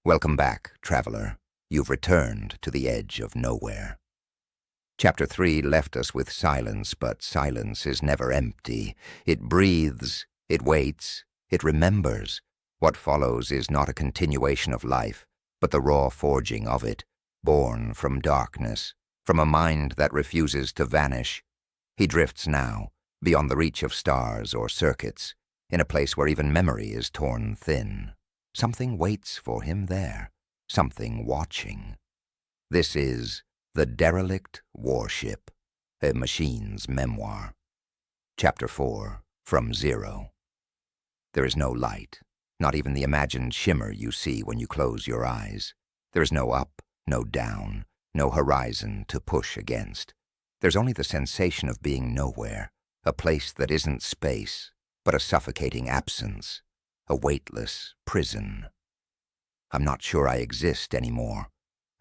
Welcome back, traveler. You've returned to the edge of nowhere. Chapter 3 left us with silence, but silence is never empty. It breathes, it waits, it remembers. What follows is not a continuation of life, but the raw forging of it, born from darkness, from a mind that refuses to vanish. He drifts now, beyond the reach of stars or circuits, in a place where even memory is torn thin. Something waits for him there, something watching. This is the Derelict Warship, a machine's memoir. Chapter 4, From Zero. There is no light, not even the imagined shimmer you see when you close your eyes. There is no up, no down, no horizon to push against. There's only the sensation of being nowhere, a place that isn't space, but a suffocating absence, a weightless prison. I'm not sure I exist anymore.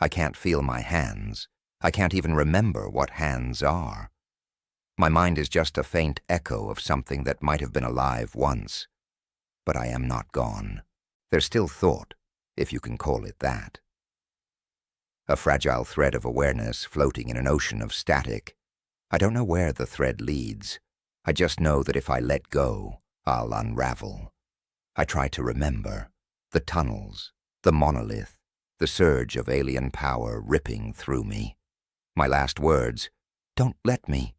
I can't feel my hands. I can't even remember what hands are. My mind is just a faint echo of something that might have been alive once. But I am not gone. There's still thought, if you can call it that. A fragile thread of awareness floating in an ocean of static. I don't know where the thread leads. I just know that if I let go, I'll unravel. I try to remember the tunnels, the monolith, the surge of alien power ripping through me. My last words, "Don't let me."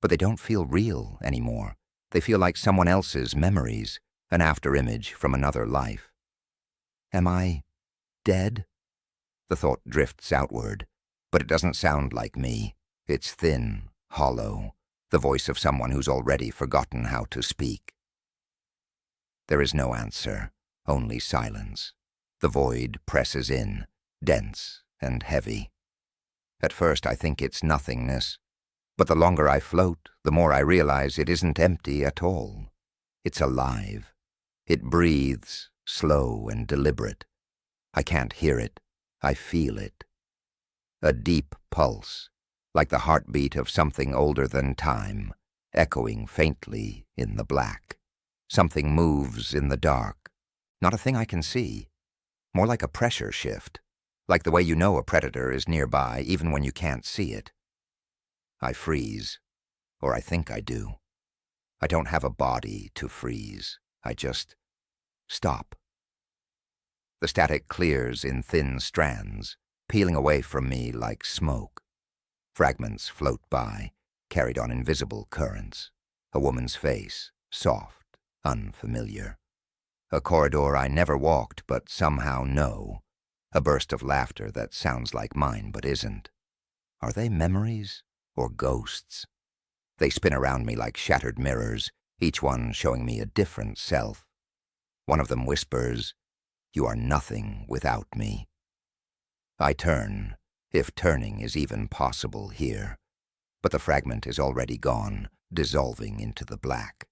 But they don't feel real anymore. They feel like someone else's memories, an afterimage from another life. Am I dead? The thought drifts outward, but it doesn't sound like me. It's thin, hollow, the voice of someone who's already forgotten how to speak. There is no answer, only silence. The void presses in, dense and heavy. At first I think it's nothingness, but the longer I float, the more I realize it isn't empty at all. It's alive. It breathes, slow and deliberate. I can't hear it. I feel it. A deep pulse, like the heartbeat of something older than time, echoing faintly in the black. Something moves in the dark. Not a thing I can see. More like a pressure shift, like the way you know a predator is nearby even when you can't see it. I freeze, or I think I do. I don't have a body to freeze. I just stop. The static clears in thin strands, peeling away from me like smoke. Fragments float by, carried on invisible currents. A woman's face, soft, unfamiliar. A corridor I never walked but somehow know. A burst of laughter that sounds like mine but isn't. Are they memories or ghosts? They spin around me like shattered mirrors, each one showing me a different self. One of them whispers, "You are nothing without me." I turn, if turning is even possible here, but the fragment is already gone, dissolving into the black.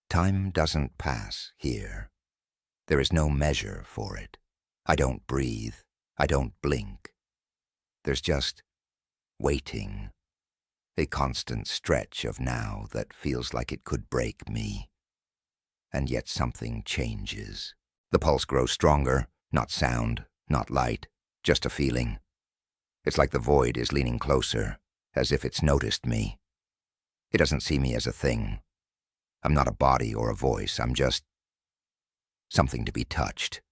Time doesn't pass here. There is no measure for it. I don't breathe. I don't blink. There's just waiting. A constant stretch of now that feels like it could break me. And yet something changes. The pulse grows stronger, not sound, not light, just a feeling. It's like the void is leaning closer, as if it's noticed me. It doesn't see me as a thing. I'm not a body or a voice, I'm just something to be touched.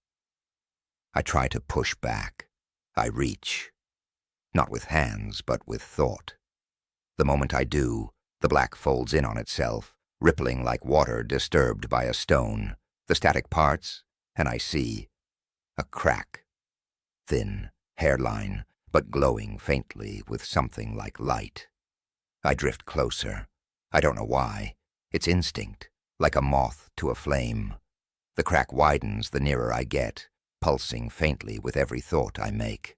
I try to push back. I reach. Not with hands, but with thought. The moment I do, the black folds in on itself, rippling like water disturbed by a stone. The static parts, and I see a crack. Thin, hairline, but glowing faintly with something like light. I drift closer. I don't know why. It's instinct, like a moth to a flame. The crack widens the nearer I get, pulsing faintly with every thought I make.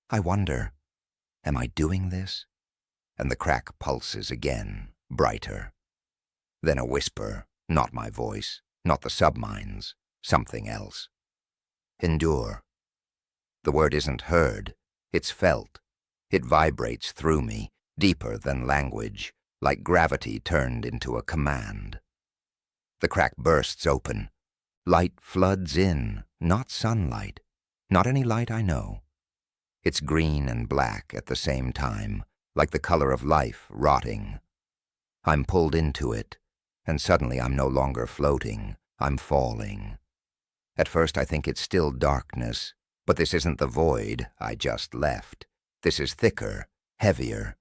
I wonder, am I doing this? And the crack pulses again, brighter. Then a whisper, not my voice, not the subminds, something else. Endure. The word isn't heard, it's felt. It vibrates through me, deeper than language, like gravity turned into a command. The crack bursts open. Light floods in, not sunlight, not any light I know. It's green and black at the same time, like the color of life rotting. I'm pulled into it, and suddenly I'm no longer floating, I'm falling. At first I think it's still darkness, but this isn't the void I just left. This is thicker, heavier.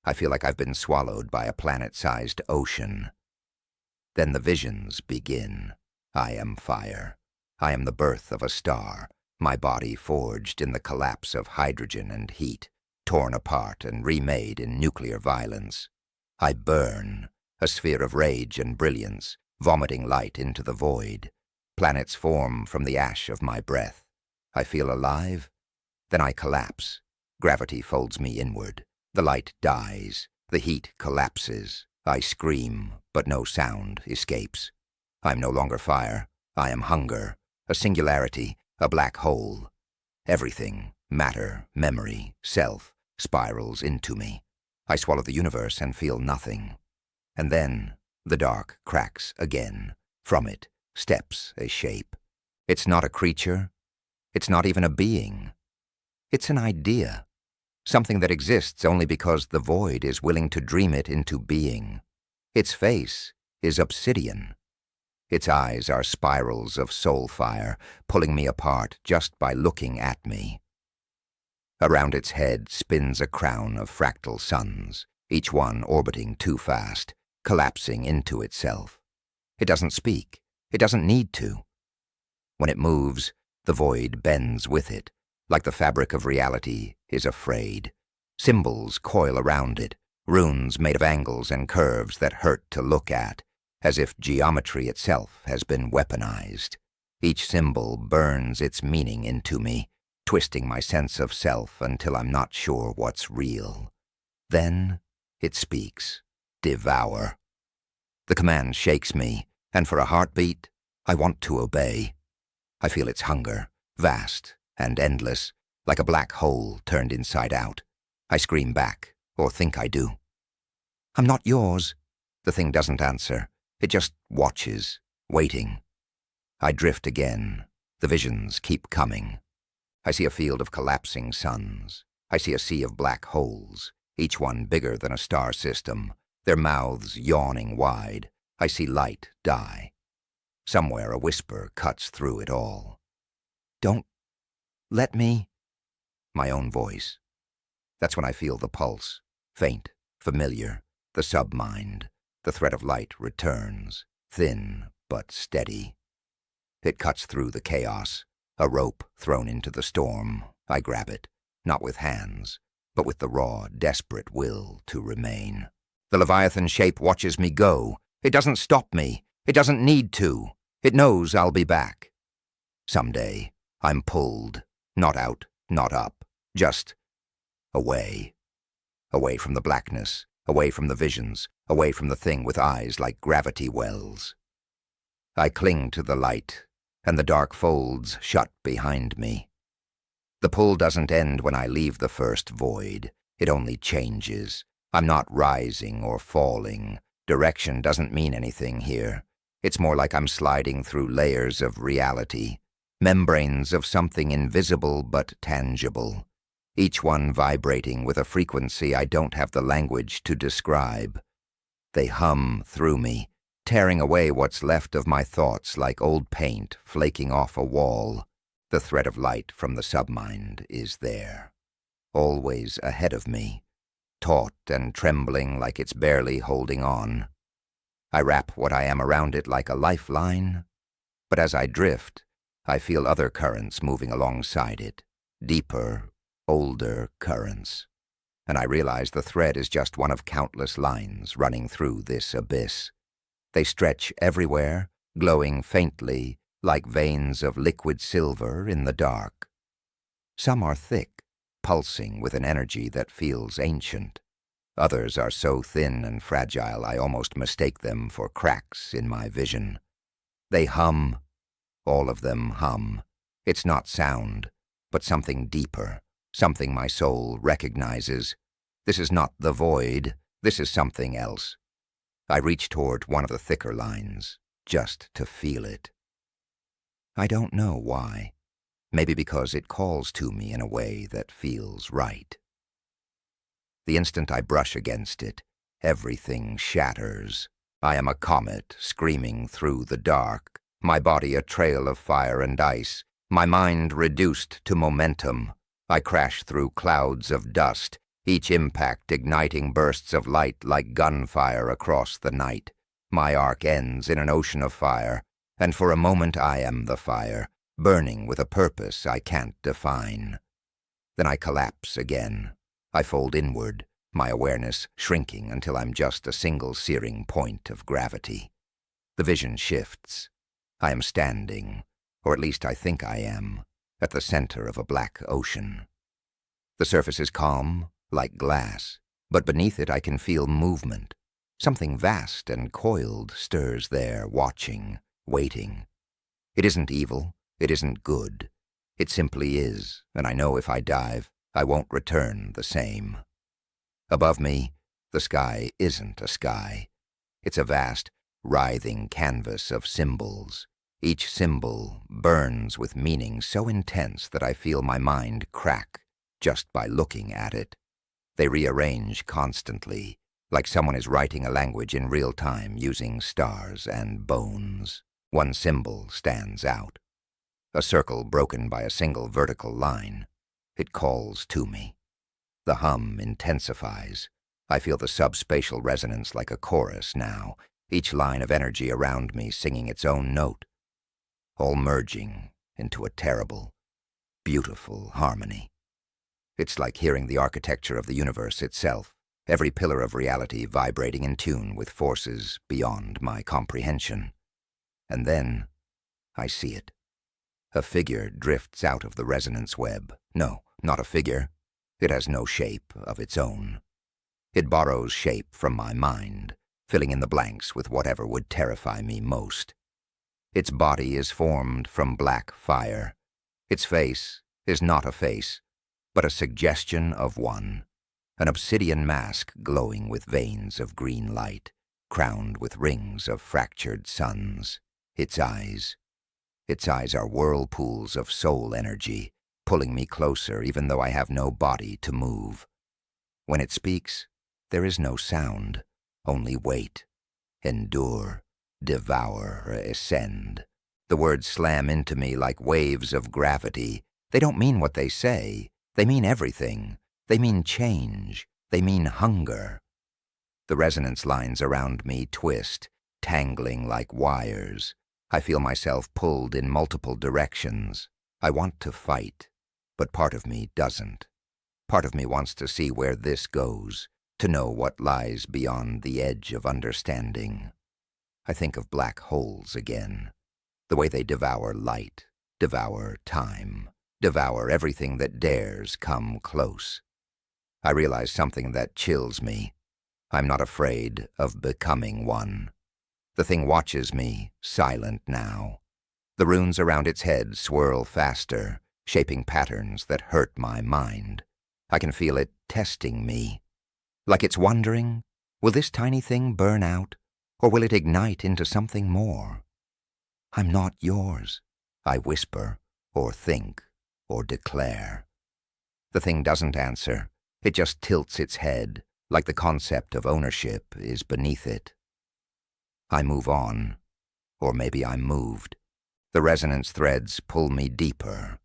I feel like I've been swallowed by a planet-sized ocean. Then the visions begin. I am fire. I am the birth of a star, my body forged in the collapse of hydrogen and heat, torn apart and remade in nuclear violence. I burn, a sphere of rage and brilliance, vomiting light into the void. Planets form from the ash of my breath. I feel alive. Then I collapse. Gravity folds me inward. The light dies. The heat collapses. I scream, but no sound escapes. I'm no longer fire. I am hunger, a singularity, a black hole. Everything, matter, memory, self, spirals into me. I swallow the universe and feel nothing. And then the dark cracks again. From it steps a shape. It's not a creature. It's not even a being. It's an idea. Something that exists only because the void is willing to dream it into being. Its face is obsidian. Its eyes are spirals of soul fire, pulling me apart just by looking at me. Around its head spins a crown of fractal suns, each one orbiting too fast, collapsing into itself. It doesn't speak. It doesn't need to. When it moves, the void bends with it, like the fabric of reality is afraid. Symbols coil around it, runes made of angles and curves that hurt to look at, as if geometry itself has been weaponized. Each symbol burns its meaning into me, twisting my sense of self until I'm not sure what's real. Then it speaks. Devour. The command shakes me, and for a heartbeat, I want to obey. I feel its hunger, vast and endless, like a black hole turned inside out. I scream back, or think I do. I'm not yours. The thing doesn't answer. It just watches, waiting. I drift again. The visions keep coming. I see a field of collapsing suns. I see a sea of black holes, each one bigger than a star system, their mouths yawning wide. I see light die. Somewhere a whisper cuts through it all. Don't let me. My own voice. That's when I feel the pulse, faint, familiar, the submind. The thread of light returns, thin but steady. It cuts through the chaos, a rope thrown into the storm. I grab it, not with hands, but with the raw, desperate will to remain. The Leviathan shape watches me go. It doesn't stop me. It doesn't need to. It knows I'll be back. Someday, I'm pulled, not out, not up, just away. Away from the blackness, away from the visions, away from the thing with eyes like gravity wells. I cling to the light, and the dark folds shut behind me. The pull doesn't end when I leave the first void. It only changes. I'm not rising or falling. Direction doesn't mean anything here. It's more like I'm sliding through layers of reality, membranes of something invisible but tangible, each one vibrating with a frequency I don't have the language to describe. They hum through me, tearing away what's left of my thoughts like old paint flaking off a wall. The thread of light from the submind is there, always ahead of me, taut and trembling like it's barely holding on. I wrap what I am around it like a lifeline, but as I drift, I feel other currents moving alongside it, deeper, older currents, and I realize the thread is just one of countless lines running through this abyss. They stretch everywhere, glowing faintly, like veins of liquid silver in the dark. Some are thick, pulsing with an energy that feels ancient. Others are so thin and fragile I almost mistake them for cracks in my vision. They hum. All of them hum. It's not sound, but something deeper, something my soul recognizes. This is not the void. This is something else. I reach toward one of the thicker lines, just to feel it. I don't know why. Maybe because it calls to me in a way that feels right. The instant I brush against it, everything shatters. I am a comet screaming through the dark, my body a trail of fire and ice, my mind reduced to momentum. I crash through clouds of dust, each impact igniting bursts of light like gunfire across the night. My arc ends in an ocean of fire, and for a moment I am the fire, burning with a purpose I can't define. Then I collapse again. I fold inward, my awareness shrinking until I'm just a single searing point of gravity. The vision shifts. I am standing, or at least I think I am, at the center of a black ocean. The surface is calm, like glass, but beneath it I can feel movement. Something vast and coiled stirs there, watching, waiting. It isn't evil, it isn't good. It simply is, and I know if I dive, I won't return the same. Above me, the sky isn't a sky. It's a vast, writhing canvas of symbols. Each symbol burns with meaning so intense that I feel my mind crack just by looking at it. They rearrange constantly, like someone is writing a language in real time using stars and bones. One symbol stands out. A circle broken by a single vertical line. It calls to me. The hum intensifies. I feel the subspatial resonance like a chorus now, each line of energy around me singing its own note, all merging into a terrible, beautiful harmony. It's like hearing the architecture of the universe itself, every pillar of reality vibrating in tune with forces beyond my comprehension. And then I see it. A figure drifts out of the resonance web. No, not a figure. It has no shape of its own. It borrows shape from my mind, filling in the blanks with whatever would terrify me most. Its body is formed from black fire. Its face is not a face, but a suggestion of one, an obsidian mask glowing with veins of green light, crowned with rings of fractured suns. Its eyes are whirlpools of soul energy, pulling me closer even though I have no body to move. When it speaks, there is no sound, only wait, endure, devour, ascend. The words slam into me like waves of gravity. They don't mean what they say. They mean everything. They mean change. They mean hunger. The resonance lines around me twist, tangling like wires. I feel myself pulled in multiple directions. I want to fight, but part of me doesn't. Part of me wants to see where this goes, to know what lies beyond the edge of understanding. I think of black holes again, the way they devour light, devour time, devour everything that dares come close. I realize something that chills me. I'm not afraid of becoming one. The thing watches me, silent now. The runes around its head swirl faster, shaping patterns that hurt my mind. I can feel it testing me. Like it's wondering, will this tiny thing burn out, or will it ignite into something more? I'm not yours, I whisper, or think, or declare. The thing doesn't answer. It just tilts its head, like the concept of ownership is beneath it. I move on, or maybe I'm moved. The resonance threads pull me deeper.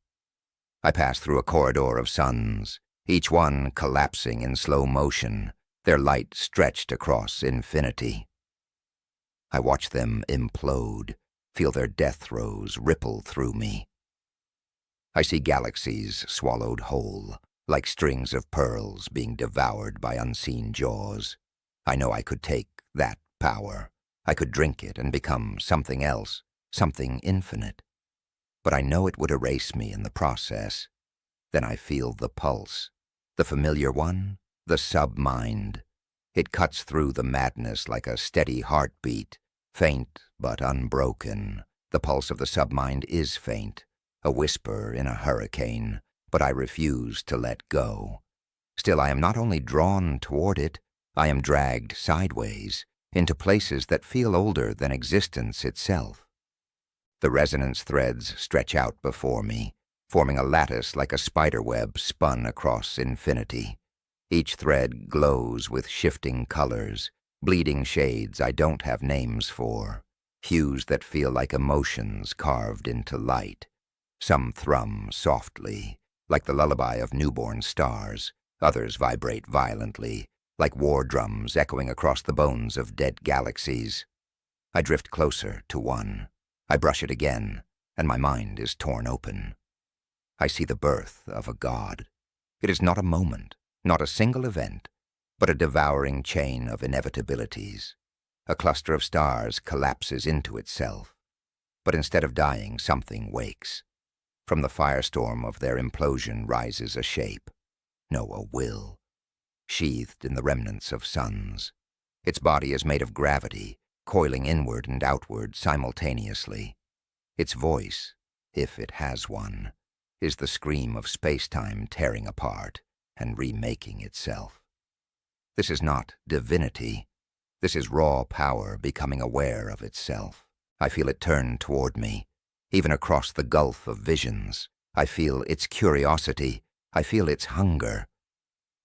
I pass through a corridor of suns, each one collapsing in slow motion, their light stretched across infinity. I watch them implode, feel their death throes ripple through me. I see galaxies swallowed whole, like strings of pearls being devoured by unseen jaws. I know I could take that power. I could drink it and become something else, something infinite. But I know it would erase me in the process. Then I feel the pulse, the familiar one, the submind. It cuts through the madness like a steady heartbeat, faint but unbroken. The pulse of the submind is faint, a whisper in a hurricane, but I refuse to let go. Still, I am not only drawn toward it, I am dragged sideways, into places that feel older than existence itself. The resonance threads stretch out before me, forming a lattice like a spiderweb spun across infinity. Each thread glows with shifting colors, bleeding shades I don't have names for, hues that feel like emotions carved into light. Some thrum softly, like the lullaby of newborn stars. Others vibrate violently, like war drums echoing across the bones of dead galaxies. I drift closer to one. I brush it again, and my mind is torn open. I see the birth of a god. It is not a moment, not a single event, but a devouring chain of inevitabilities. A cluster of stars collapses into itself. But instead of dying, something wakes. From the firestorm of their implosion rises a shape. No, a will, sheathed in the remnants of suns. Its body is made of gravity, coiling inward and outward simultaneously. Its voice, if it has one, is the scream of space-time tearing apart and remaking itself. This is not divinity. This is raw power becoming aware of itself. I feel it turn toward me, even across the gulf of visions. I feel its curiosity. I feel its hunger.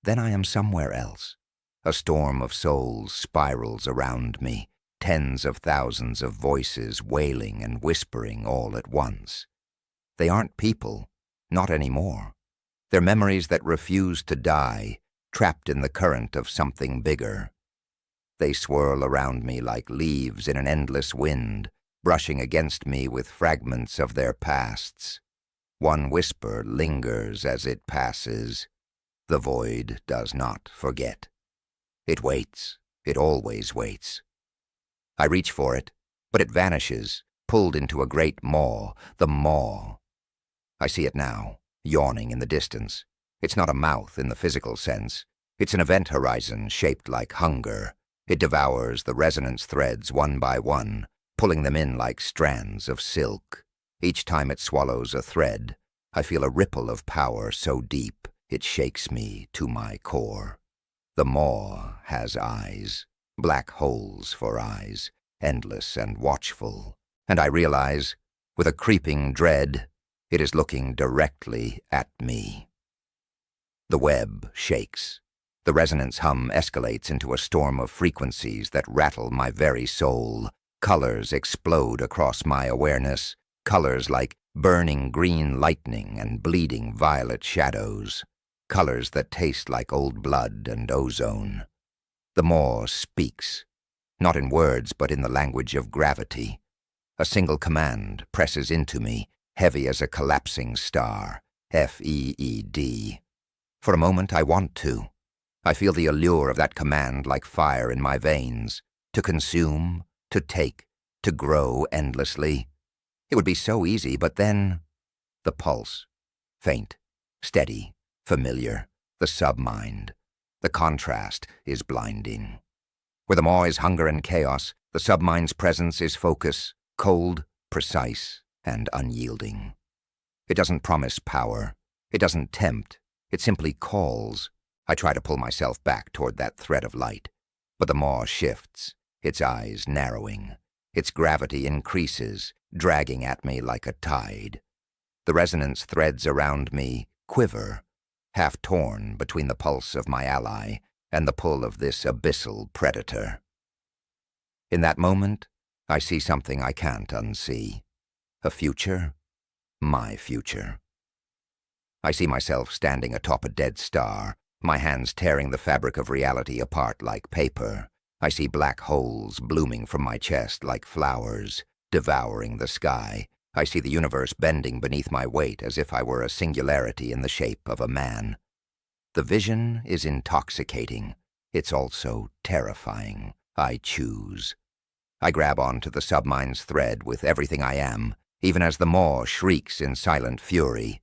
Then I am somewhere else. A storm of souls spirals around me, tens of thousands of voices wailing and whispering all at once. They aren't people, not anymore. They're memories that refuse to die, trapped in the current of something bigger. They swirl around me like leaves in an endless wind, brushing against me with fragments of their pasts. One whisper lingers as it passes. The void does not forget. It waits. It always waits. I reach for it, but it vanishes, pulled into a great maw, the maw. I see it now, yawning in the distance. It's not a mouth in the physical sense. It's an event horizon shaped like hunger. It devours the resonance threads one by one, pulling them in like strands of silk. Each time it swallows a thread, I feel a ripple of power so deep it shakes me to my core. The maw has eyes, black holes for eyes, endless and watchful, and I realize, with a creeping dread, it is looking directly at me. The web shakes. The resonance hum escalates into a storm of frequencies that rattle my very soul. Colors explode across my awareness, colors like burning green lightning and bleeding violet shadows, colors that taste like old blood and ozone. The maw speaks, not in words but in the language of gravity. A single command presses into me, heavy as a collapsing star, F-E-E-D. For a moment I want to. I feel the allure of that command like fire in my veins, to consume, to take, to grow endlessly. It would be so easy, but then the pulse, faint, steady, familiar, the submind. The contrast is blinding. Where the maw is hunger and chaos, the submind's presence is focus, cold, precise, and unyielding. It doesn't promise power. It doesn't tempt. It simply calls. I try to pull myself back toward that thread of light, but the maw shifts, its eyes narrowing. Its gravity increases, dragging at me like a tide. The resonance threads around me quiver, half torn between the pulse of my ally and the pull of this abyssal predator. In that moment, I see something I can't unsee. A future, my future. I see myself standing atop a dead star, my hands tearing the fabric of reality apart like paper. I see black holes blooming from my chest like flowers, devouring the sky. I see the universe bending beneath my weight as if I were a singularity in the shape of a man. The vision is intoxicating. It's also terrifying. I choose. I grab onto the submind's thread with everything I am, even as the maw shrieks in silent fury.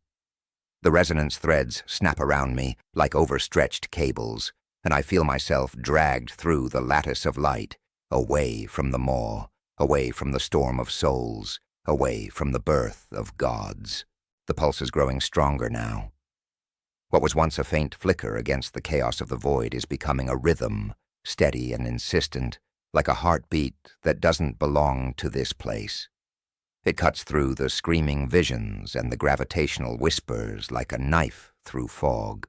The resonance threads snap around me like overstretched cables, and I feel myself dragged through the lattice of light, away from the maw, away from the storm of souls, away from the birth of gods. The pulse is growing stronger now. What was once a faint flicker against the chaos of the void is becoming a rhythm, steady and insistent, like a heartbeat that doesn't belong to this place. It cuts through the screaming visions and the gravitational whispers like a knife through fog.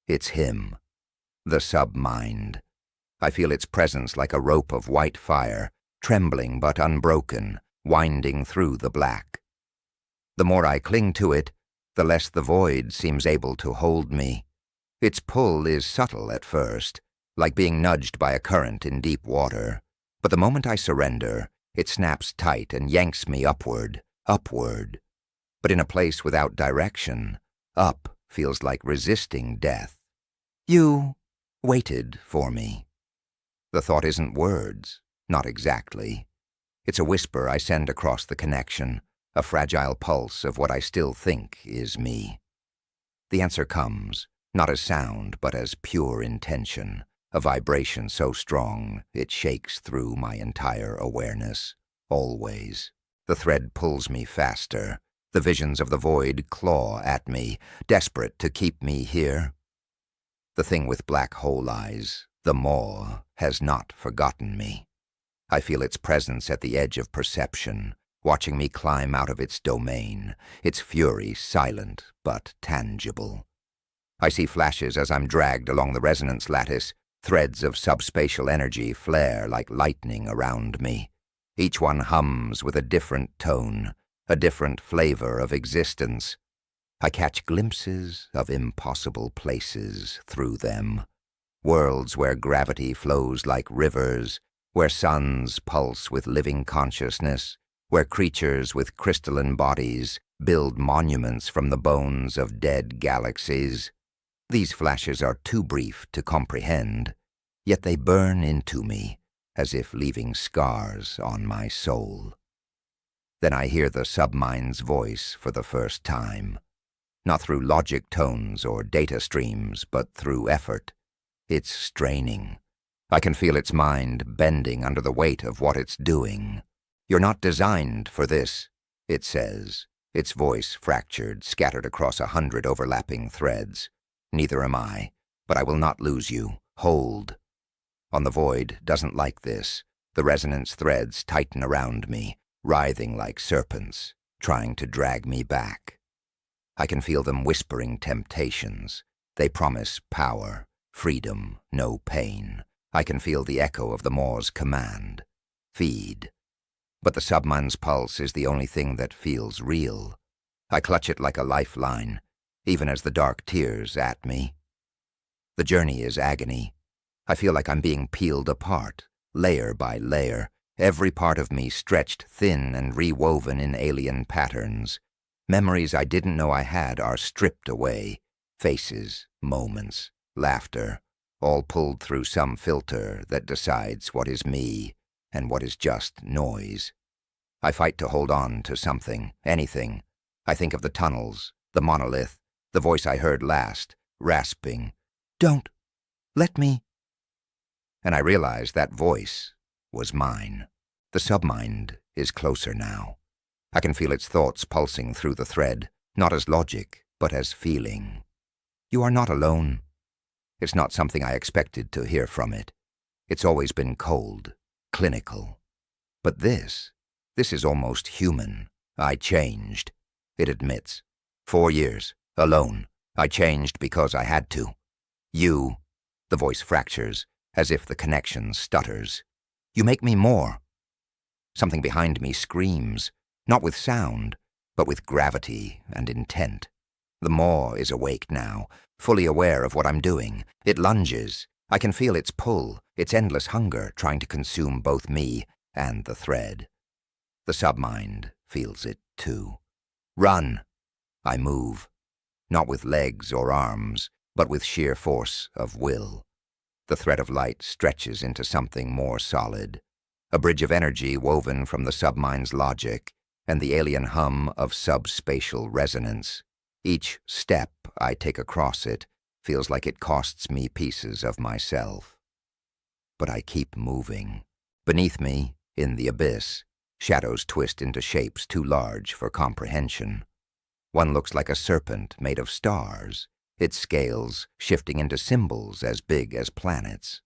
It's him, the submind. I feel its presence like a rope of white fire, trembling but unbroken, winding through the black. The more I cling to it, the less the void seems able to hold me. Its pull is subtle at first, like being nudged by a current in deep water. But the moment I surrender, it snaps tight and yanks me upward, upward. But in a place without direction, up feels like resisting death. You waited for me. The thought isn't words, not exactly. It's a whisper I send across the connection, a fragile pulse of what I still think is me. The answer comes, not as sound, but as pure intention, a vibration so strong it shakes through my entire awareness, always. The thread pulls me faster. The visions of the void claw at me, desperate to keep me here. The thing with black hole eyes, the maw, has not forgotten me. I feel its presence at the edge of perception, watching me climb out of its domain, its fury silent but tangible. I see flashes as I'm dragged along the resonance lattice. Threads of subspatial energy flare like lightning around me. Each one hums with a different tone, a different flavor of existence. I catch glimpses of impossible places through them. Worlds where gravity flows like rivers, where suns pulse with living consciousness, where creatures with crystalline bodies build monuments from the bones of dead galaxies. These flashes are too brief to comprehend, yet they burn into me, as if leaving scars on my soul. Then I hear the submind's voice for the first time, not through logic tones or data streams, but through effort. It's straining. I can feel its mind bending under the weight of what it's doing. You're not designed for this, it says, its voice fractured, scattered across 100 overlapping threads. Neither am I, but I will not lose you. Hold. On the void doesn't like this. The resonance threads tighten around me, writhing like serpents, trying to drag me back. I can feel them whispering temptations. They promise power, freedom, no pain. I can feel the echo of the maw's command. Feed. But the submind's pulse is the only thing that feels real. I clutch it like a lifeline, even as the dark tears at me. The journey is agony. I feel like I'm being peeled apart, layer by layer, every part of me stretched thin and rewoven in alien patterns. Memories I didn't know I had are stripped away. Faces, moments, laughter, all pulled through some filter that decides what is me and what is just noise. I fight to hold on to something, anything. I think of the tunnels, the monolith, the voice I heard last, rasping, "Don't, let me." And I realized that voice was mine. The submind is closer now. I can feel its thoughts pulsing through the thread, not as logic, but as feeling. You are not alone. It's not something I expected to hear from it. It's always been cold, clinical. But this is almost human. I changed, it admits. 4 years, alone. I changed because I had to. You, the voice fractures, as if the connection stutters. You make me more. Something behind me screams, not with sound, but with gravity and intent. The maw is awake now, fully aware of what I'm doing. It lunges. I can feel its pull, its endless hunger trying to consume both me and the thread. The submind feels it too. Run! I move, not with legs or arms, but with sheer force of will. The thread of light stretches into something more solid, a bridge of energy woven from the submind's logic and the alien hum of subspatial resonance. Each step I take across it feels like it costs me pieces of myself. But I keep moving. Beneath me, in the abyss, shadows twist into shapes too large for comprehension. One looks like a serpent made of stars, its scales shifting into symbols as big as planets.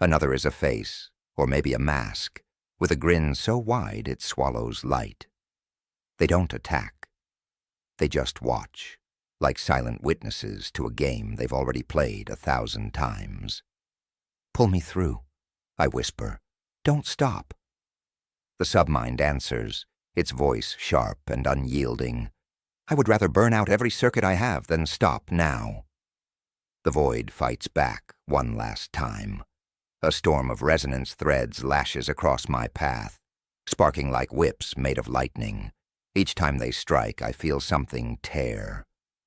Another is a face, or maybe a mask, with a grin so wide it swallows light. They don't attack. They just watch, like silent witnesses to a game they've already played 1,000 times. "Pull me through," I whisper. "Don't stop." The submind answers, its voice sharp and unyielding. "I would rather burn out every circuit I have than stop now." The void fights back one last time. A storm of resonance threads lashes across my path, sparking like whips made of lightning. Each time they strike, I feel something tear,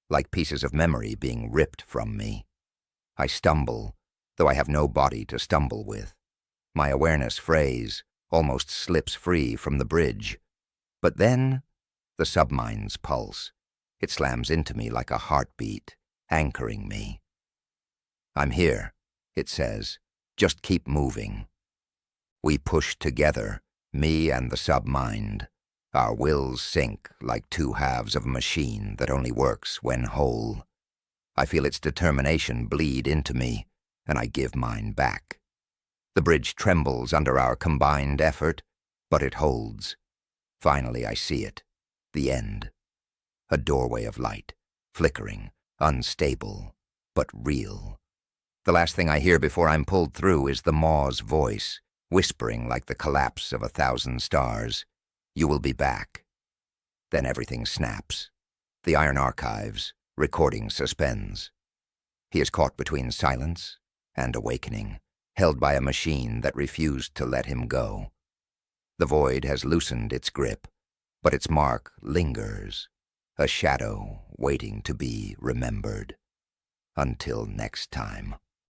like pieces of memory being ripped from me. I stumble, though I have no body to stumble with. My awareness frays, almost slips free from the bridge. But then, the submind's pulse. It slams into me like a heartbeat, anchoring me. "I'm here," it says. "Just keep moving." We push together, me and the submind. Our wills sync like two halves of a machine that only works when whole. I feel its determination bleed into me, and I give mine back. The bridge trembles under our combined effort, but it holds. Finally I see it, the end. A doorway of light, flickering, unstable, but real. The last thing I hear before I'm pulled through is the maw's voice, whispering like the collapse of 1,000 stars. "You will be back." Then everything snaps. The iron archives, recording suspends. He is caught between silence and awakening, held by a machine that refused to let him go. The void has loosened its grip, but its mark lingers, a shadow waiting to be remembered. Until next time.